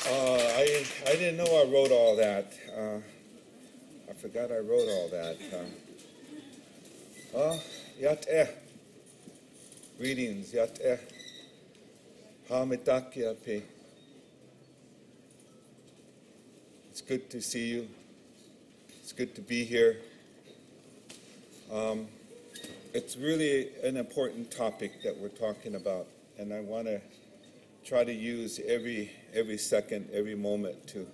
I didn't know I wrote all that. I forgot I wrote all that. Yat Greetings, Yat Hamitakia Pe. It's good to see you. It's good to be here. It's really an important topic that we're talking about, and I want to try to use every second, every moment to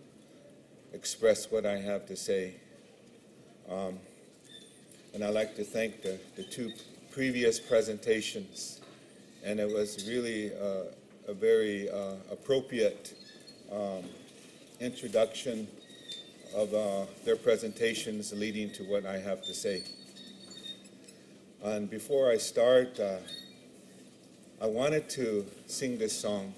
express what I have to say. And I'd like to thank the two previous presentations, and it was really a very appropriate introduction of their presentations leading to what I have to say. And before I start, I wanted to sing this song.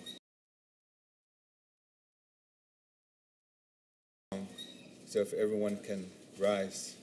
So if everyone can rise.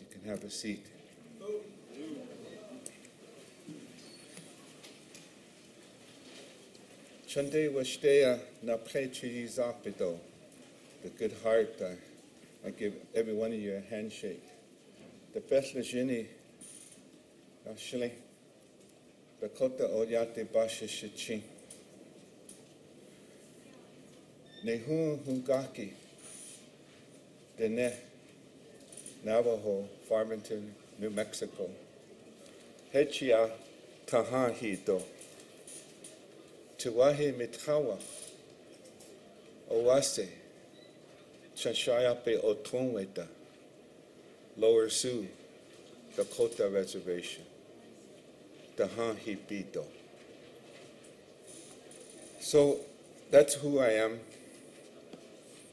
You can have a seat. Chande Washtea na prechi zapido. The good heart, I give every one of you a handshake. The Bethlejini, Ashli, the Kota Oyate Basha Shichi. Nehun Hungaki, Dene, Navajo, Farmington, New Mexico. Hechia Tahahito. Tuwahi Mitkawa, Owase, Chanshayape Otunweta, Lower Sioux, Dakota Reservation, Tahahipito. So that's who I am.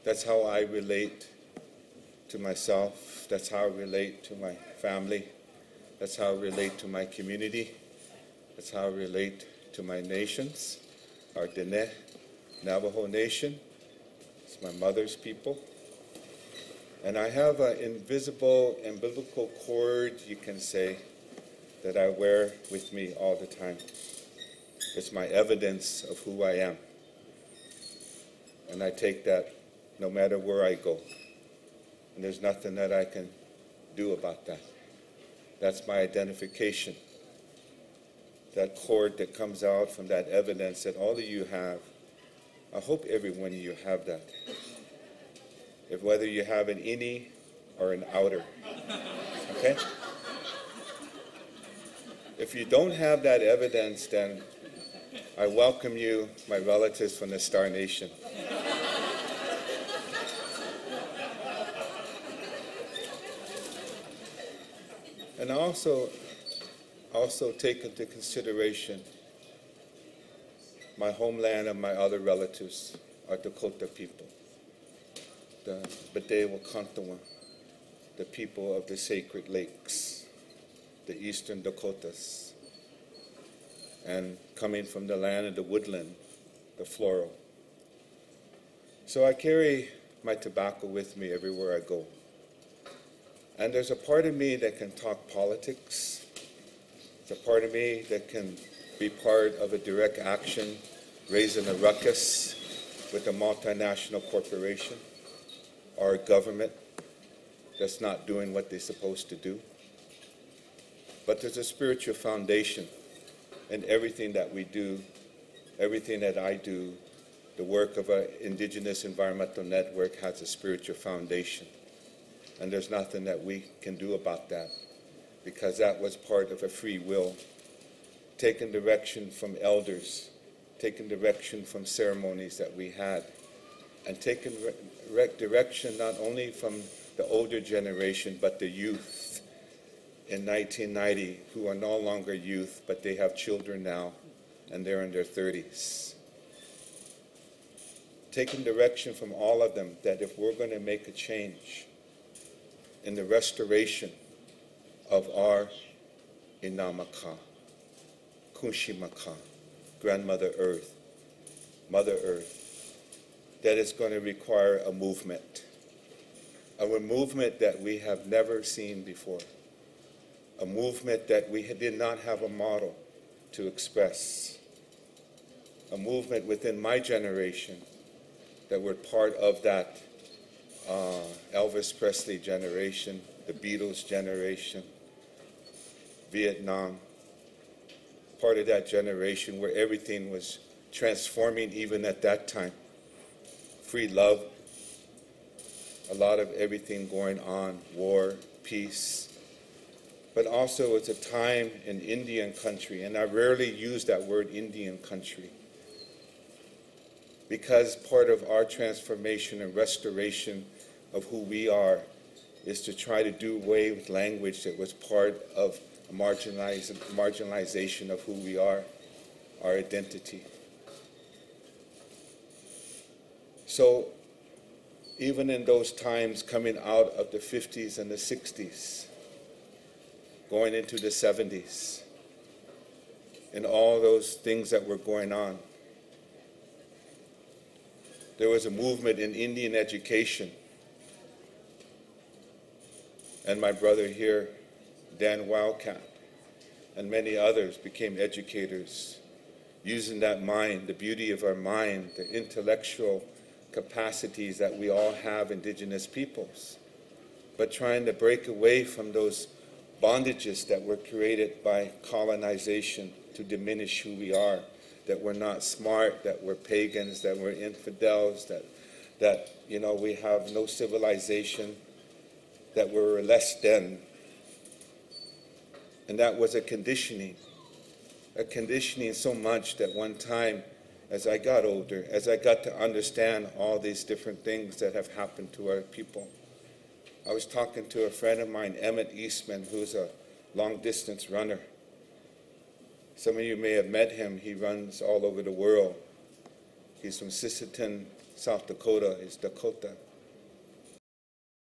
That's how I relate to myself. That's how I relate to my family. That's how I relate to my community. That's how I relate to my nations. Our Dene, Navajo Nation. It's my mother's people. And I have an invisible umbilical cord, you can say, that I wear with me all the time. It's my evidence of who I am. And I take that no matter where I go. And there's nothing that I can do about that. That's my identification. That cord that comes out from that evidence that all of you have. I hope every one of you have that. If whether you have an innie or an outer. Okay? If you don't have that evidence, then I welcome you, my relatives from the Star Nation. And also take into consideration my homeland and my other relatives, our Dakota people, the Badewa-Kantawa, the people of the Sacred Lakes, the Eastern Dakotas, and coming from the land of the woodland, the floral. So I carry my tobacco with me everywhere I go. And there's a part of me that can talk politics. There's a part of me that can be part of a direct action raising a ruckus with a multinational corporation or a government that's not doing what they're supposed to do. But there's a spiritual foundation in everything that we do, everything that I do. The work of an Indigenous Environmental Network has a spiritual foundation. And there's nothing that we can do about that, because that was part of a free will, taking direction from elders, taking direction from ceremonies that we had, and taking direction not only from the older generation, but the youth in 1990, who are no longer youth, but they have children now, and they're in their 30s. Taking direction from all of them, that if we're going to make a change in the restoration of our Inamaka, Kunshimaka, Grandmother Earth, Mother Earth, that it's going to require a movement that we have never seen before, a movement that we did not have a model to express, a movement within my generation that were part of that Elvis Presley generation, the Beatles generation, Vietnam, part of that generation where everything was transforming even at that time. Free love, a lot of everything going on, war, peace. But also it's a time in Indian country, and I rarely use that word Indian country, because part of our transformation and restoration of who we are is to try to do away with language that was part of a marginalization of who we are, our identity. So even in those times coming out of the 50s and the 60s, going into the 70s, and all those things that were going on, there was a movement in Indian education. And my brother here, Dan Wildcat, and many others became educators, using that mind, the beauty of our mind, the intellectual capacities that we all have, Indigenous peoples, but trying to break away from those bondages that were created by colonization to diminish who we are, that we're not smart, that we're pagans, that we're infidels, that we have no civilization, that we're less than. And that was a conditioning so much that one time, as I got older, as I got to understand all these different things that have happened to our people, I was talking to a friend of mine, Emmett Eastman, who's a long-distance runner. Some of you may have met him. He runs all over the world. He's from Sisseton, South Dakota. He's Dakota.